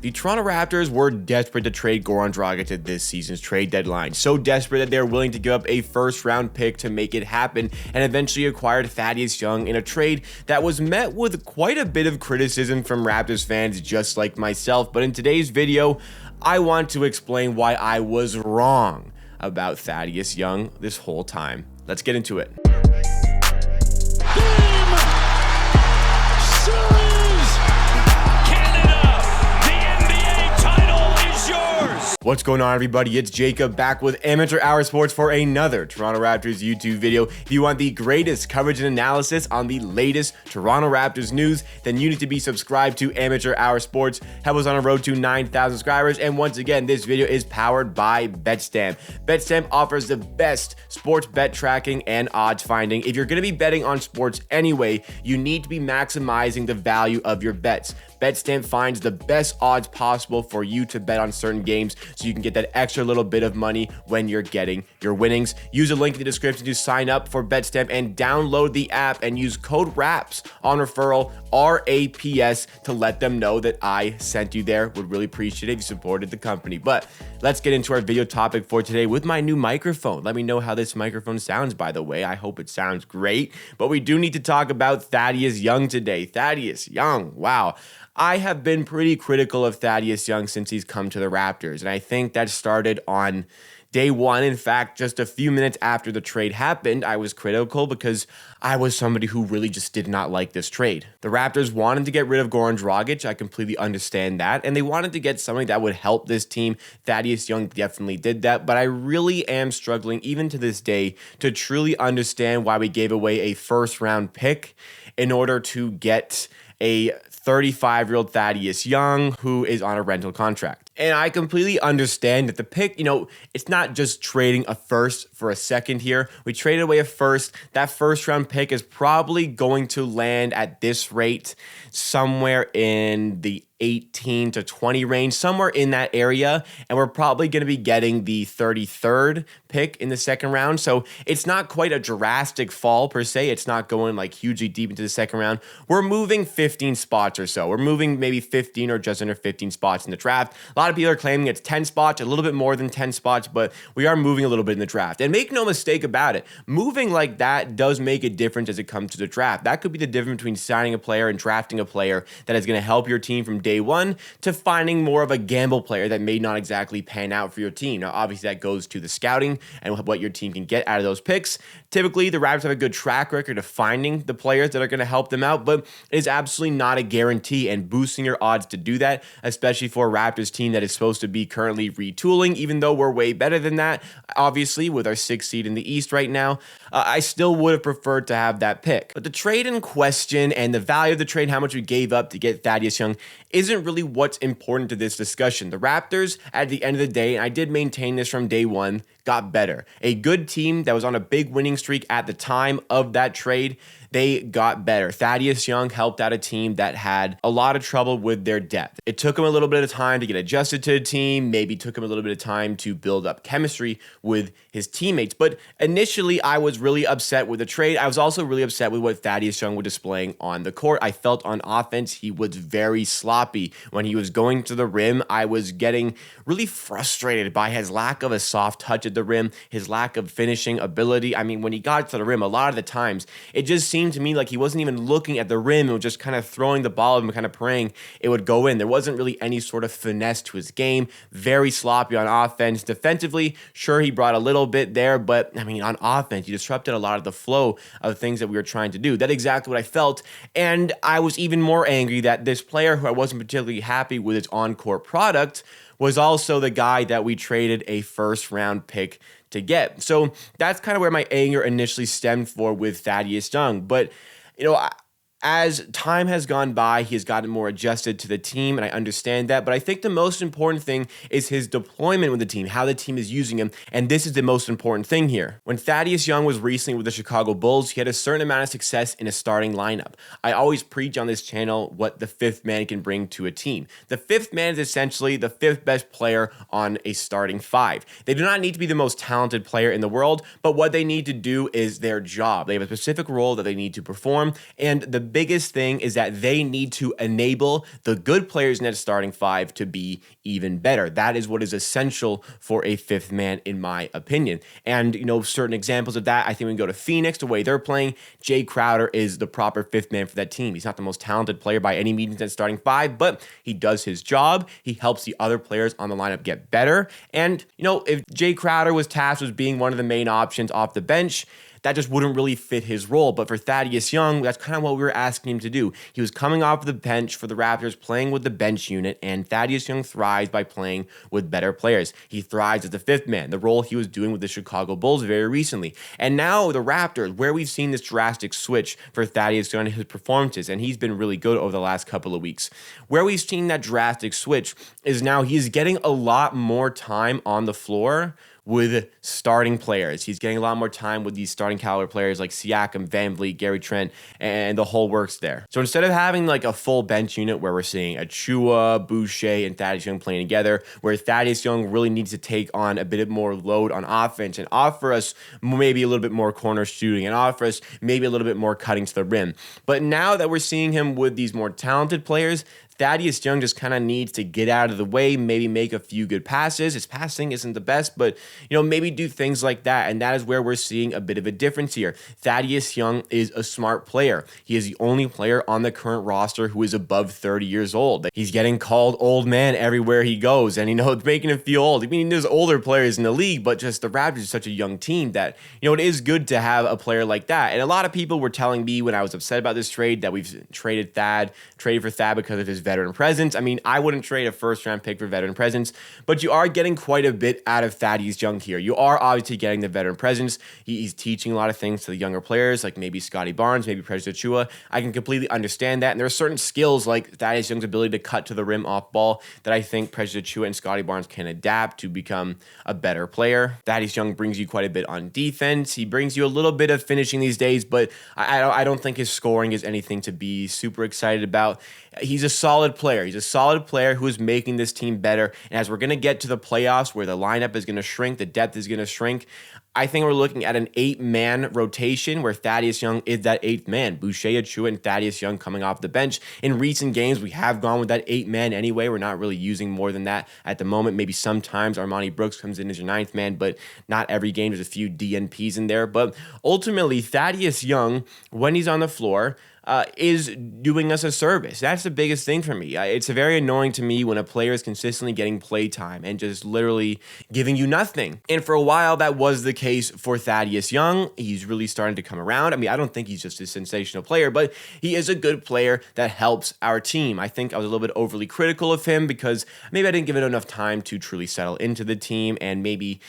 The Toronto Raptors were desperate to trade Goran Dragic at this season's trade deadline. So desperate that they're willing to give up a first-round pick to make it happen, and eventually acquired Thaddeus Young in a trade that was met with quite a bit of criticism from Raptors fans just like myself. But in today's video, I want to explain why I was wrong about Thaddeus Young this whole time. Let's get into it. What's going on, everybody? It's Jacob back with Amateur Hour Sports for another Toronto Raptors YouTube video. If you want the greatest coverage and analysis on the latest Toronto Raptors news, then you need to be subscribed to Amateur Hour Sports. Help us on a road to 9,000 subscribers. And once again, this video is powered by BetStamp. BetStamp offers the best sports bet tracking and odds finding. If you're going to be betting on sports anyway, you need to be maximizing the value of your bets. BetStamp finds the best odds possible for you to bet on certain games so you can get that extra little bit of money when you're getting your winnings. Use a link in the description to sign up for BetStamp and download the app and use code RAPS on referral, RAPS, to let them know that I sent you there. Would really appreciate it if you supported the company. But let's get into our video topic for today with my new microphone. Let me know how this microphone sounds, by the way. I hope it sounds great. But we do need to talk about Thaddeus Young today. Thaddeus Young, wow. I have been pretty critical of Thaddeus Young since he's come to the Raptors, and I think that started on day one. In fact, just a few minutes after the trade happened, I was critical because I was somebody who really just did not like this trade. The Raptors wanted to get rid of Goran Dragic. I completely understand that, and they wanted to get somebody that would help this team. Thaddeus Young definitely did that, but I really am struggling, even to this day, to truly understand why we gave away a first-round pick in order to get a 35-year-old Thaddeus Young who is on a rental contract. And I completely understand that the pick, it's not just trading a first for a second here. We traded away a first. That first round pick is probably going to land at this rate somewhere in the 18 to 20 range, somewhere in that area. And we're probably going to be getting the 33rd pick in the second round. So it's not quite a drastic fall per se. It's not going like hugely deep into the second round. We're moving 15 spots or so. We're moving maybe 15 or just under 15 spots in the draft. A lot of people are claiming it's 10 spots, a little bit more than 10 spots, but we are moving a little bit in the draft. And make no mistake about it, moving like that does make a difference as it comes to the draft. That could be the difference between signing a player and drafting a player that is going to help your team from day one to finding more of a gamble player that may not exactly pan out for your team. Now, obviously, that goes to the scouting and what your team can get out of those picks. Typically, the Raptors have a good track record of finding the players that are going to help them out, but it is absolutely not a guarantee, and boosting your odds to do that, especially for a Raptors team that is supposed to be currently retooling, even though we're way better than that, obviously, with our 6th seed in the East right now, I still would have preferred to have that pick. But the trade in question and the value of the trade, how much we gave up to get Thaddeus Young, isn't really what's important to this discussion. The Raptors, at the end of the day, and I did maintain this from day one, got better. A good team that was on a big winning streak at the time of that trade, they got better. Thaddeus Young helped out a team that had a lot of trouble with their depth. It took him a little bit of time to get adjusted to the team, maybe took him a little bit of time to build up chemistry with his teammates. But initially, I was really upset with the trade. I was also really upset with what Thaddeus Young was displaying on the court. I felt on offense, he was very sloppy. When he was going to the rim, I was getting really frustrated by his lack of a soft touch at the rim, his lack of finishing ability. I mean, when he got to the rim, a lot of the times, it just seemed to me like he wasn't even looking at the rim and was just kind of throwing the ball and kind of praying it would go in. There wasn't really any sort of finesse to his game. Very sloppy on offense. Defensively, sure, he brought a little bit there, but I mean, on offense, he disrupted a lot of the flow of things that we were trying to do. That's exactly what I felt, and I was even more angry that this player, who I wasn't particularly happy with his on-court product, was also the guy that we traded a first-round pick to get. So that's kind of where my anger initially stemmed for with Thaddeus Young. But, as time has gone by, he has gotten more adjusted to the team, and I understand that. But I think the most important thing is his deployment with the team, how the team is using him, and this is the most important thing here. When Thaddeus Young was recently with the Chicago Bulls, he had a certain amount of success in a starting lineup. I always preach on this channel what the fifth man can bring to a team. The fifth man is essentially the fifth best player on a starting five. They do not need to be the most talented player in the world, but what they need to do is their job. They have a specific role that they need to perform, and the biggest thing is that they need to enable the good players in that starting five to be even better. That is what is essential for a fifth man, in my opinion. And, certain examples of that, I think we can go to Phoenix, the way they're playing. Jay Crowder is the proper fifth man for that team. He's not the most talented player by any means in that starting five, but he does his job. He helps the other players on the lineup get better. And, if Jay Crowder was tasked with being one of the main options off the bench, that just wouldn't really fit his role. But for Thaddeus Young, that's kind of what we were asking him to do. He was coming off the bench for the Raptors, playing with the bench unit, and Thaddeus Young thrives by playing with better players. He thrives as the fifth man, the role he was doing with the Chicago Bulls very recently. And now the Raptors, where we've seen this drastic switch for Thaddeus Young and his performances, and he's been really good over the last couple of weeks. Where we've seen that drastic switch is now he's getting a lot more time on the floor with starting players. He's getting a lot more time with these starting caliber players like Siakam, VanVleet, Gary Trent, and the whole works there. So instead of having like a full bench unit where we're seeing Achua, Boucher, and Thaddeus Young playing together, where Thaddeus Young really needs to take on a bit more load on offense and offer us maybe a little bit more corner shooting and offer us maybe a little bit more cutting to the rim. But now that we're seeing him with these more talented players, Thaddeus Young just kind of needs to get out of the way, maybe make a few good passes. His passing isn't the best, but, maybe do things like that. And that is where we're seeing a bit of a difference here. Thaddeus Young is a smart player. He is the only player on the current roster who is above 30 years old. He's getting called old man everywhere he goes, and, it's making him feel old. I mean, there's older players in the league, but just the Raptors is such a young team that, it is good to have a player like that. And a lot of people were telling me when I was upset about this trade that we've traded for Thad because of his veteran presence. I mean, I wouldn't trade a first-round pick for veteran presence, but you are getting quite a bit out of Thaddeus Young here. You are obviously getting the veteran presence. He's teaching a lot of things to the younger players, like maybe Scotty Barnes, maybe Precious Achua. I can completely understand that, and there are certain skills like Thaddeus Young's ability to cut to the rim off ball that I think Precious Achua and Scotty Barnes can adapt to become a better player. Thaddeus Young brings you quite a bit on defense. He brings you a little bit of finishing these days, but I don't think his scoring is anything to be super excited about. He's a solid player. He's a solid player who is making this team better. And as we're going to get to the playoffs where the lineup is going to shrink, the depth is going to shrink, I think we're looking at an 8-man rotation where Thaddeus Young is that 8th man. Boucher, Achua, and Thaddeus Young coming off the bench. In recent games, we have gone with that 8-man anyway. We're not really using more than that at the moment. Maybe sometimes Armani Brooks comes in as your 9th man, but not every game. There's a few DNPs in there. But ultimately, Thaddeus Young, when he's on the floor, is doing us a service. That's the biggest thing for me. It's very annoying to me when a player is consistently getting play time and just literally giving you nothing. And for a while, that was the case for Thaddeus Young. He's really starting to come around. I mean, I don't think he's just a sensational player, but he is a good player that helps our team. I think I was a little bit overly critical of him because maybe I didn't give it enough time to truly settle into the team, and maybe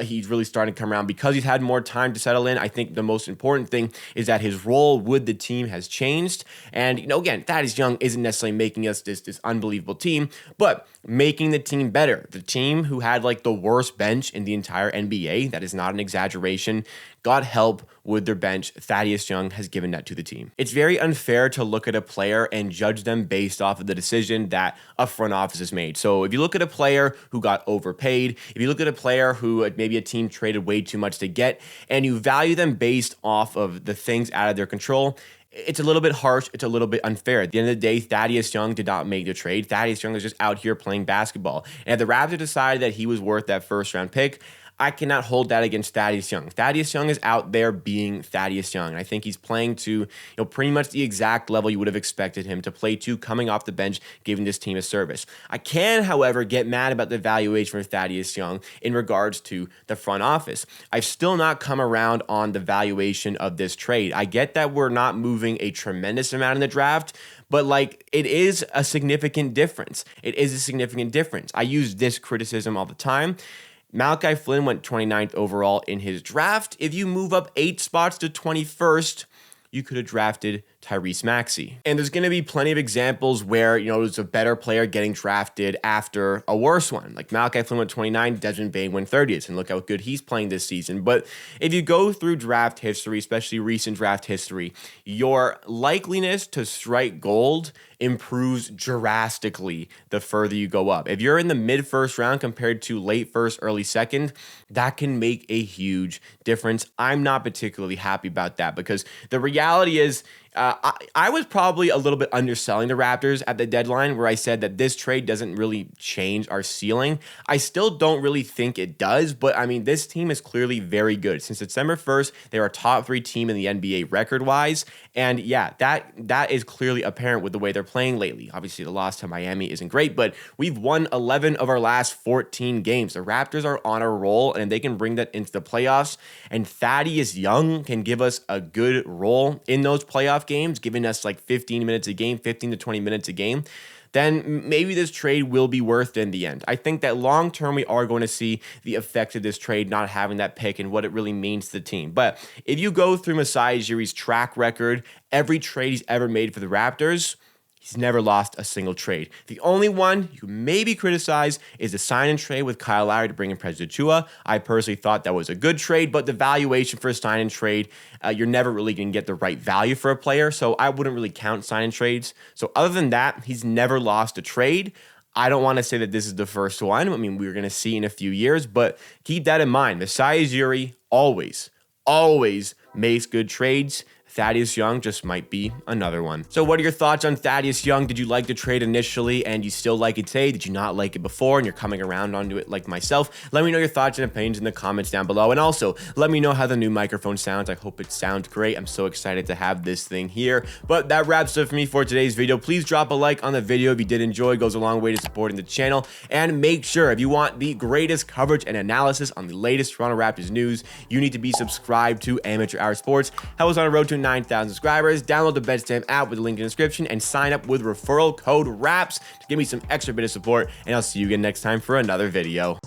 he's really starting to come around because he's had more time to settle in. I think the most important thing is that his role with the team has changed. And, again, Thaddeus Young isn't necessarily making us this unbelievable team, but making the team better. The team who had like the worst bench in the entire NBA, that is not an exaggeration, got help with their bench. Thaddeus Young has given that to the team. It's very unfair to look at a player and judge them based off of the decision that a front office has made. So if you look at a player who got overpaid, if you look at a player who maybe a team traded way too much to get, and you value them based off of the things out of their control, it's a little bit harsh. It's a little bit unfair. At the end of the day, Thaddeus Young did not make the trade. Thaddeus Young was just out here playing basketball. And if the Raptors decided that he was worth that first-round pick, I cannot hold that against Thaddeus Young. Thaddeus Young is out there being Thaddeus Young. And I think he's playing to pretty much the exact level you would have expected him to play to coming off the bench, giving this team a service. I can, however, get mad about the valuation for Thaddeus Young in regards to the front office. I've still not come around on the valuation of this trade. I get that we're not moving a tremendous amount in the draft, but it is a significant difference. It is a significant difference. I use this criticism all the time. Malachi Flynn went 29th overall in his draft. If you move up 8 spots to 21st, you could have drafted Tyrese Maxey. And there's going to be plenty of examples where, there's a better player getting drafted after a worse one. Like Malachi Flynn went 29, Desmond Bane went 30th, and look how good he's playing this season. But if you go through draft history, especially recent draft history, your likeliness to strike gold improves drastically the further you go up. If you're in the mid-first round compared to late first, early second, that can make a huge difference. I'm not particularly happy about that because the reality is, I was probably a little bit underselling the Raptors at the deadline, where I said that this trade doesn't really change our ceiling. I still don't really think it does, but I mean, this team is clearly very good. Since December 1st, they're a top 3 team in the NBA record-wise, and yeah, that is clearly apparent with the way they're playing lately. Obviously, the loss to Miami isn't great, but we've won 11 of our last 14 games. The Raptors are on a roll, and they can bring that into the playoffs, and Thaddeus Young can give us a good role in those playoff games, giving us like 15 minutes a game, 15 to 20 minutes a game, then maybe this trade will be worth it in the end. I think that long term, we are going to see the effect of this trade not having that pick and what it really means to the team. But if you go through Masai Ujiri's track record, every trade he's ever made for the Raptors, he's never lost a single trade. The only one you maybe criticize is the sign and trade with Kyle Lowry to bring in Precious Achiuwa. I personally thought that was a good trade, but the valuation for a sign and trade, you're never really going to get the right value for a player, so I wouldn't really count sign and trades. So other than that, he's never lost a trade. I don't want to say that this is the first one. I mean, we're going to see in a few years, but keep that in mind. Masai Ujiri always makes good trades. Thaddeus Young just might be another one. So what are your thoughts on Thaddeus Young? Did you like the trade initially and you still like it today? Did you not like it before and you're coming around onto it like myself? Let me know your thoughts and opinions in the comments down below. And also, let me know how the new microphone sounds. I hope it sounds great. I'm so excited to have this thing here. But that wraps up for me for today's video. Please drop a like on the video if you did enjoy. It goes a long way to supporting the channel. And make sure, if you want the greatest coverage and analysis on the latest Toronto Raptors news, you need to be subscribed to Amateur Hour Sports. Help us on a road to 9,000 subscribers. Download the Bedstamp app with the link in the description and sign up with referral code RAPS to give me some extra bit of support. And I'll see you again next time for another video.